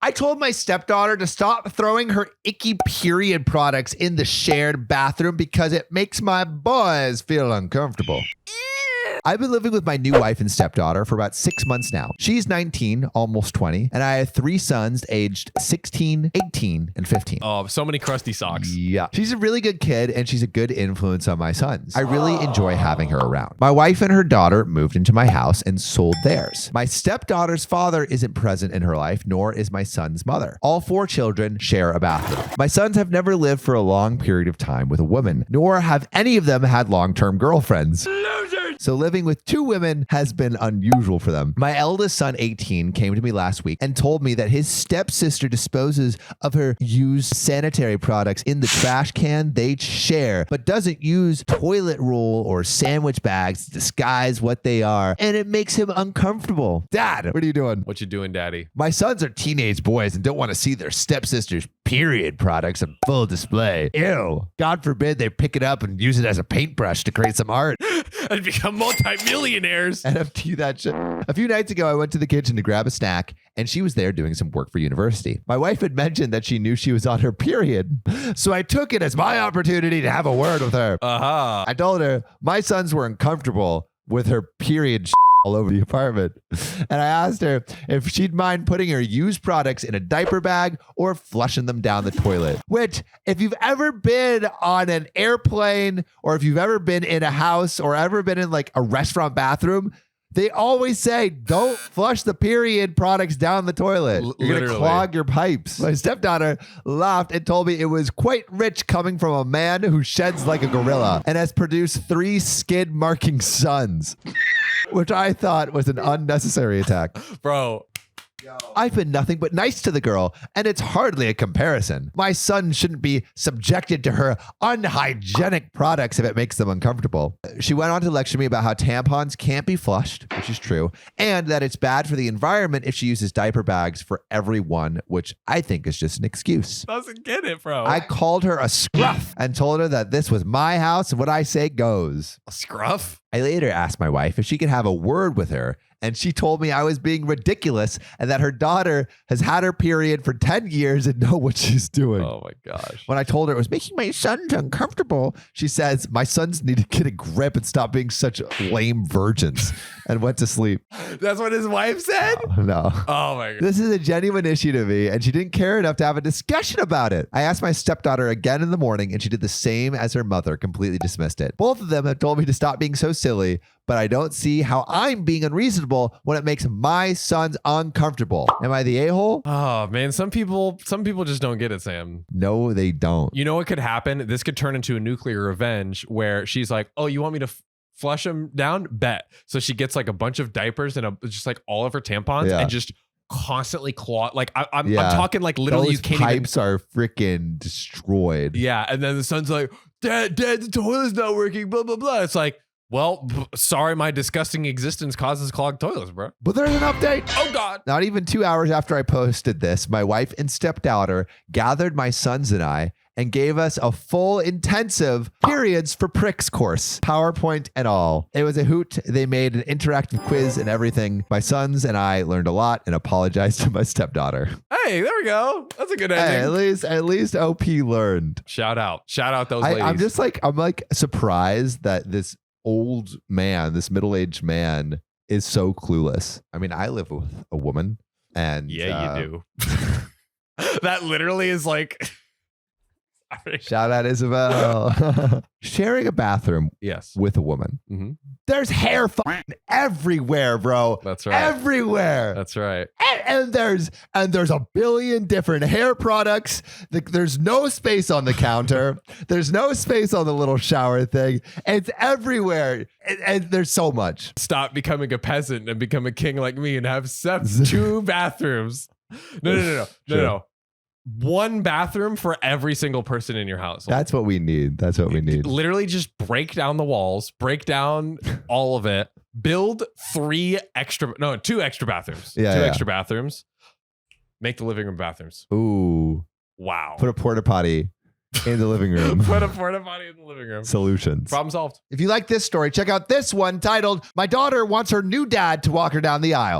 I told my stepdaughter to stop throwing her icky period products in the shared bathroom because it makes my boys feel uncomfortable. I've been living with my new wife and stepdaughter for about 6 months now. She's 19, almost 20, and I have 3 sons aged 16, 18, and 15. Oh, so many crusty socks. Yeah. She's a really good kid, and she's a good influence on my sons. I really enjoy having her around. My wife and her daughter moved into my house and sold theirs. My stepdaughter's father isn't present in her life, nor is my son's mother. All 4 children share a bathroom. My sons have never lived for a long period of time with a woman, nor have any of them had long-term girlfriends. So living with 2 women has been unusual for them. My eldest son, 18, came to me last week and told me that his stepsister disposes of her used sanitary products in the trash can they share, but doesn't use toilet roll or sandwich bags to disguise what they are, and it makes him uncomfortable. Dad, what are you doing? What you doing, Daddy? My sons are teenage boys and don't want to see their stepsister's period products on full display. Ew. God forbid they pick it up and use it as a paintbrush to create some art. And become multi-millionaires. NFT that shit. A few nights ago, I went to the kitchen to grab a snack, and she was there doing some work for university. My wife had mentioned that she knew she was on her period, so I took it as my opportunity to have a word with her. I told her my sons were uncomfortable with her period all over the apartment. And I asked her if she'd mind putting her used products in a diaper bag or flushing them down the toilet. Which, if you've ever been on an airplane or if you've ever been in a house or ever been in like a restaurant bathroom, they always say, don't flush the period products down the toilet. You're going to clog your pipes. My stepdaughter laughed and told me it was quite rich coming from a man who sheds like a gorilla and has produced 3 skid-marking sons. Which I thought was an unnecessary attack. Bro. I've been nothing but nice to the girl, and it's hardly a comparison. My son shouldn't be subjected to her unhygienic products if it makes them uncomfortable. She went on to lecture me about how tampons can't be flushed, which is true, and that it's bad for the environment if she uses diaper bags for everyone, which I think is just an excuse. Doesn't get it, bro. I called her a scruff and told her that this was my house and what I say goes. A scruff? I later asked my wife if she could have a word with her, and she told me I was being ridiculous and that her daughter has had her period for 10 years and know what she's doing. Oh my gosh. When I told her it was making my sons uncomfortable, she says, my sons need to get a grip and stop being such lame virgins, and went to sleep. That's what his wife said? No. Oh my God. This is a genuine issue to me, and she didn't care enough to have a discussion about it. I asked my stepdaughter again in the morning, and she did the same as her mother, completely dismissed it. Both of them have told me to stop being so silly, but I don't see how I'm being unreasonable when it makes my sons uncomfortable. Am I the a-hole? Oh man, some people just don't get it, Sam. No, they don't. You know what could happen? This could turn into a nuclear revenge where she's like, oh, you want me to flush them down? Bet. So she gets like a bunch of diapers and just like all of her tampons and just constantly claw. Like I'm talking like literally those pipes are freaking destroyed. Yeah. And then the son's like, Dad, the toilet's not working, blah, blah, blah. It's like, well, sorry, my disgusting existence causes clogged toilets, bro. But there's an update. Oh, God. Not even 2 hours after I posted this, my wife and stepdaughter gathered my sons and I and gave us a full intensive periods for pricks course, PowerPoint and all. It was a hoot. They made an interactive quiz and everything. My sons and I learned a lot and apologized to my stepdaughter. Hey, there we go. That's a good ending. Hey, at least OP learned. Shout out those ladies. I'm like surprised that this old man, this middle-aged man, is so clueless. I mean, I live with a woman, and you do. That literally is like. Shout out Isabel. Sharing a bathroom with a woman. Mm-hmm. There's hair everywhere, bro. That's right. Everywhere. That's right. And there's a billion different hair products. There's no space on the counter. There's no space on the little shower thing. It's everywhere. And there's so much. Stop becoming a peasant and become a king like me and have 2 bathrooms. No. 1 bathroom for every single person in your house. That's what we need. Literally just break down the walls, break down all of it, build 2 extra bathrooms. 2 extra bathrooms. Make the living room bathrooms. Ooh. Wow. Put a porta potty in the living room. Put a porta potty in the living room. Solutions. Problem solved. If you like this story, check out this one titled, My Daughter Wants Her New Dad to Walk Her Down the Aisle.